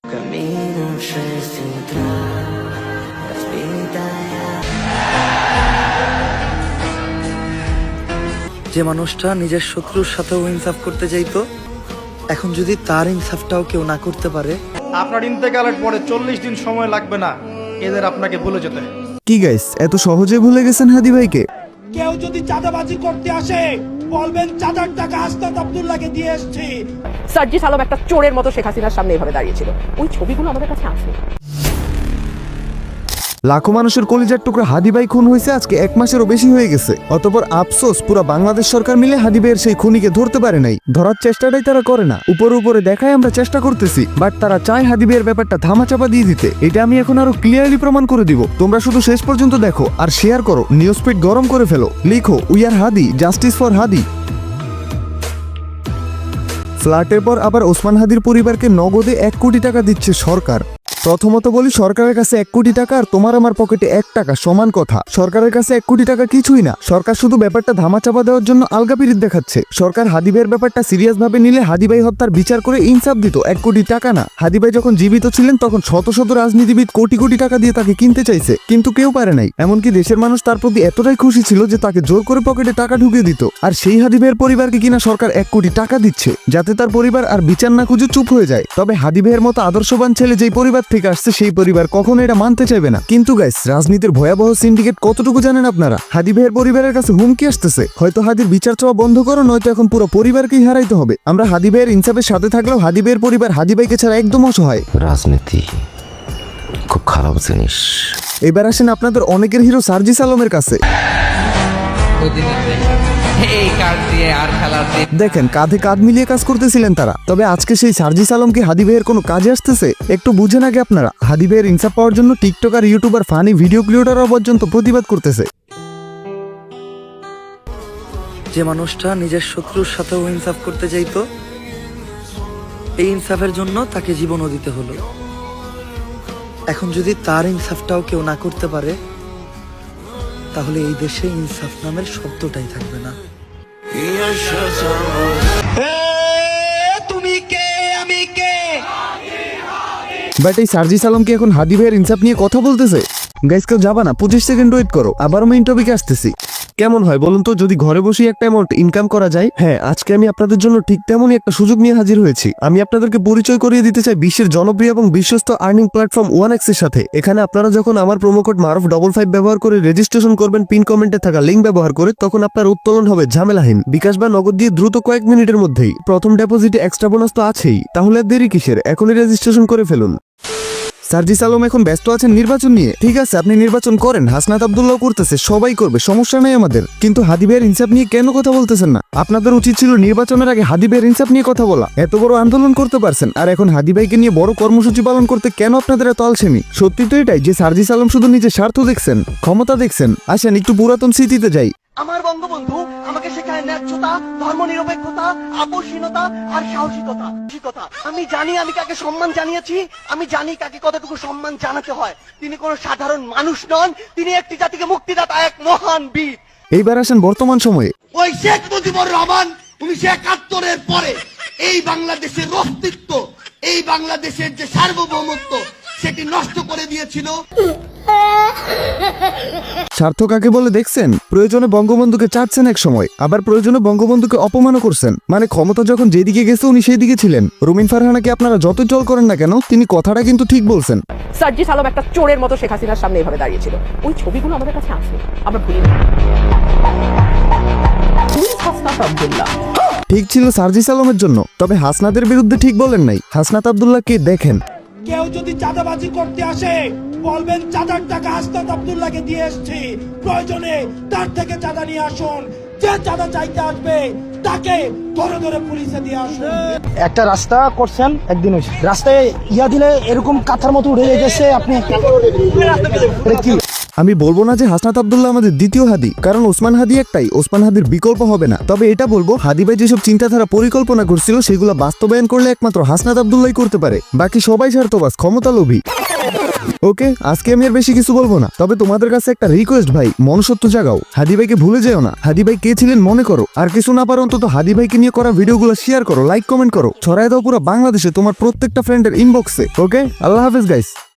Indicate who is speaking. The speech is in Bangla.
Speaker 1: যে মানুষটা নিজের শত্রুর সাথেও ইনসাফ করতে চাইতো, এখন যদি তার ইনসাফটাও কেউ না করতে পারে।
Speaker 2: আপনার ইন্তেকালের পরে 40 দিন সময় লাগবে না এদের আপনাকে ভুলে যেতে।
Speaker 3: কি গাইস, এত সহজে ভুলে গেছেন হাদি ভাইকে?
Speaker 4: কেউ যদি চাঁদাবাজি করতে আসে বলবেন চাঁদার টাকা হাসনাত আব্দুল্লাহকে দিয়ে এসেছি।
Speaker 5: সার্জিস আলম একটা চোরের মতো শেখ হাসিনার সামনে এভাবে দাঁড়িয়েছিল। ওই ছবিগুলো আমাদের কাছে আছে।
Speaker 3: লাখো মানুষের কলিজার টুকরা হাদি ভাই খুন হয়েছে আজকে 1 মাসেরও বেশি হয়ে গেছে। অতঃপর আফসোস, পুরো বাংলাদেশ সরকার মিলে হাদি ভাইয়ের সেই খুনিকে ধরতে পারে নাই। ধরার চেষ্টাটাই তারা করে না। উপরে উপরে দেখায় আমরা চেষ্টা করতেছি, বাট তারা চায় হাদি ভাইয়ের ব্যাপারটা ধামাচাপা দিয়ে দিতে। এটা আমি এখন আরো ক্লিয়ারলি প্রমাণ করে দিব। তোমরা শুধু শেষ পর্যন্ত দেখো আর শেয়ার করো, নিউজ ফিড গরম করে ফেলো, লিখো we are Hadi, justice for Hadi. ফ্ল্যাটের পর আবার ওসমান হাদির পরিবারকে নগদে 1 কোটি টাকা দিচ্ছে সরকার। প্রথমত বলি, সরকারের কাছে 1 কোটি টাকা আর তোমার আমার পকেটে 1 টাকা সমান কথা। সরকারের কাছে 1 কোটি টাকা কিছুই না। সরকার শুধু ব্যাপারটা ধামাচাপা দেওয়ার জন্য আলগাপিরিত দেখাচ্ছে। সরকার হাদি ভাইয়ের ব্যাপারটা সিরিয়াস ভাবে নিলে হাদি ভাই হত্যার বিচার করে ইনসাফ দিত, 1 কোটি টাকা না। হাদি ভাই যখন জীবিত ছিলেন তখন শত শত রাজনীতিবিদ কোটি কোটি টাকা দিয়ে তাকে কিনতে চাইছে, কিন্তু কেউ পারে নাই। এমনকি দেশের মানুষ তার প্রতি এতটাই খুশি ছিল যে তাকে জোর করে পকেটে টাকা ঢুকিয়ে দিত। আর সেই হাদি ভাইয়ের পরিবারকে কিনা সরকার 1 কোটি টাকা দিচ্ছে, যাতে তার পরিবার আর বিচার না খুঁজে চুপ হয়ে যায়। তবে হাদি ভাইয়ের মতো আদর্শবান ছেলে যেই পরিবার থেকে আসছে, সেই পরিবার কখনো এটা মানতে চাইবে না। কিন্তু গাইস, রাজনীতির ভয়াবহ সিন্ডিকেট কতটুকু জানেন আপনারা? হাদি ভাইয়ের পরিবারের কাছে হুমকি আসতেছে, হয়তো হাদির বিচার চাওয়া বন্ধ করো, নয়তো এখন পুরো পরিবারকেই হারাইতে হবে। আমরা হাদি ভাইয়ের ইনসাফের সাথে থাকলেও হাদি ভাইয়ের পরিবার হাদি ভাইকে ছাড়া একদম অসহায়।
Speaker 6: রাজনীতি খুব খারাপ জিনিস।
Speaker 3: এবার আসেন আপনাদের অনেকের হিরো সার্জিস আলমের কাছে। দেখেন, কাঁধে কাঁধ মিলিয়ে কাজ করতেছিলেন তারা। তবে আজকে সেই সার্জিস আলম কি হাদি ভাইয়ের কোনো কাজে আসতেছে? একটু বুঝেন আগে আপনারা। হাদি ভাইয়ের ইনসাফ পাওয়ার জন্য টিকটক আর ইউটিউবার ফানি ভিডিও ক্রিয়েটররা পর্যন্ত প্রতিবাদ করতেছে।
Speaker 1: যে মানুষটা নিজের শত্রুর সাথেও ইনসাফ করতে চাইতো, এই ইনসাফের জন্য তাকে জীবনও দিতে হলো। এখন যদি তার ইনসাফটাও কেউ না করতে পারে, তাহলে এই দেশে ইনসাফ নামের শব্দটাই থাকবে না।
Speaker 4: তুমি কে, আমি কে?
Speaker 3: বাট এই সার্জিস আলম কি এখন হাদি ভাইয়ের ইনসাফ নিয়ে কথা বলতেছে? গাইস, কেউ যাবা না, 25 সেকেন্ড ওয়েট করো, আবারও মেইন টপিকে আসতেছি। কেমন হয় বলুন তো যদি ঘরে বসে একটা অ্যামাউন্ট ইনকাম করা যায়? হ্যাঁ, আজকে আমি আপনাদের জন্য ঠিক তেমনই একটা সুযোগ নিয়ে হাজির হয়েছি। আমি আপনাদেরকে পরিচয় করিয়ে দিতে চাই বিশ্বের জনপ্রিয় এবং বিশ্বস্ত আর্নিং প্ল্যাটফর্ম 1x এর সাথে। এখানে আপনারা যখন আমার প্রোমো কোড মারুফ55 ব্যবহার করে রেজিস্ট্রেশন করবেন, পিন কমেন্টে থাকা লিঙ্ক ব্যবহার করে, তখন আপনার উত্তোলন হবে ঝামেলাহীন, বিকাশ বা নগদ দিয়ে দ্রুত কয়েক মিনিটের মধ্যেই। প্রথম ডিপোজিটে এক্সট্রা বোনাস তো আছেই, তাহলে আর দেরি কিসের? এখনই রেজিস্ট্রেশন করে ফেলুন। সার্জিস আলম এখন ব্যস্ত আছেন নির্বাচন নিয়ে। ঠিক আছে, আপনি নির্বাচন করেন, হাসনাত আব্দুল্লাহ করতেছে, সবাই করবে, সমস্যা নেই আমাদের। কিন্তু হাদি ভাইয়ের ইনসাফ নিয়ে কেন কথা বলতেছেন না? আপনাদের উচিত ছিল নির্বাচনের আগে হাদি ভাইয়ের ইনসাফ নিয়ে কথা বলা। এত বড় আন্দোলন করতে পারছেন, আর এখন হাদি ভাইকে নিয়ে বড় কর্মসূচি পালন করতে কেন আপনাদের এত আলসেমি? সত্যি তো এটাই যে সার্জিস আলম শুধু নিজের স্বার্থ দেখছেন, ক্ষমতা দেখছেন। আসেন একটু পুরাতন স্মৃতিতে যাই।
Speaker 4: আমার বঙ্গবন্ধু আমাকে শেখায় ন্যায্যতা, ধর্মনিরপেক্ষতা, আপোষহীনতা আর সাহসিকতা। আমি জানি আমি কাকে সম্মান জানিয়েছি, আমি জানি কাকে কতটুকু সম্মান জানাতে হয়। তিনি কোনো সাধারণ মানুষ নন, তিনি একটি জাতিকে মুক্তিদাতা, এক মহান বীর।
Speaker 3: এইবার আসেন বর্তমান সময়ে।
Speaker 4: ওই শেখ মুজিবুর রহমান 1971-এর পরে এই বাংলাদেশের অস্তিত্ব, এই বাংলাদেশের যে সার্বভৌমত্ব, সেটি নষ্ট করে দিয়েছিল।
Speaker 3: স্বার্থ কাকে বলে দেখছেন? প্রয়োজনে বঙ্গবন্ধুকে চাচ্ছেন এক সময়, আবার প্রয়োজনে বঙ্গবন্ধুকে অপমানও করছেন। মানে ক্ষমতা যখন যেদিকে গেছে উনি সেই দিকে ছিলেন। রুমিন ফারহানাকে আপনারা যতই ট্রল করেন না কেন, তিনি কথাটা কিন্তু ঠিক বলছেন।
Speaker 5: সার্জিস আলম একটা চোরের মতো শেখ হাসিনার সামনে এভাবে দাঁড়িয়েছিল। ওই ছবিগুলো আমাদের কাছে আছে, আমরা ভুলি না। হাসনাত আব্দুল্লাহ
Speaker 3: ঠিক ছিল সার্জিস আলমের জন্য, তবে হাসনাতের বিরুদ্ধে ঠিক বলেন নাই। হাসনাত আব্দুল্লাহকে দেখেন।
Speaker 4: কেউ যদি চাঁদাবাজি করতে আসে বলবেন চাঁদার টাকা হাসনাত আব্দুল্লাহকে দিয়ে এসেছি। প্রয়োজনে তার থেকে চাঁদা নিয়ে আসুন। যে চাঁদা চাইতে আসবে তাকে ধরে ধরে পুলিশে দিয়ে আসুন।
Speaker 7: একটা রাস্তা করছেন একদিন, রাস্তায় ইয়া দিলে এরকম কাঁথার মতো উঠে গেছে। আপনি কি?
Speaker 3: আমি বলবো না যে হাসনাত আব্দুল্লাহ আমাদের দ্বিতীয় হাদি, কারণ ওসমান হাদি একটাই, ওসমান হাদির বিকল্প হবে না। তবে এটা বলবো, হাদি ভাই যেসব চিন্তাধারা পরিকল্পনা করছিল সেগুলো বাস্তবায়ন করলে একমাত্র হাসনাত আব্দুল্লাহই করতে পারে। বাকি সবাই স্বার্থবাজ, ক্ষমতালোভী। ওকে, আজকে আমি আর বেশি কিছু বলবো না, তবে তোমাদের কাছে একটা রিকোয়েস্ট ভাই, মনুষ্যত্ব জাগাও, হাদি ভাইকে ভুলে যেও না। হাদি ভাই কে ছিলেন মনে করো, আর কিছু না পারো অন্তত হাদি ভাইকে নিয়ে করা ভিডিওগুলো শেয়ার করো, লাইক কমেন্ট করো, ছড়ায় দাও পুরো বাংলাদেশে তোমার প্রত্যেকটা ফ্রেন্ডের ইনবক্সে। ওকে, আল্লাহ হাফেজ গাইস।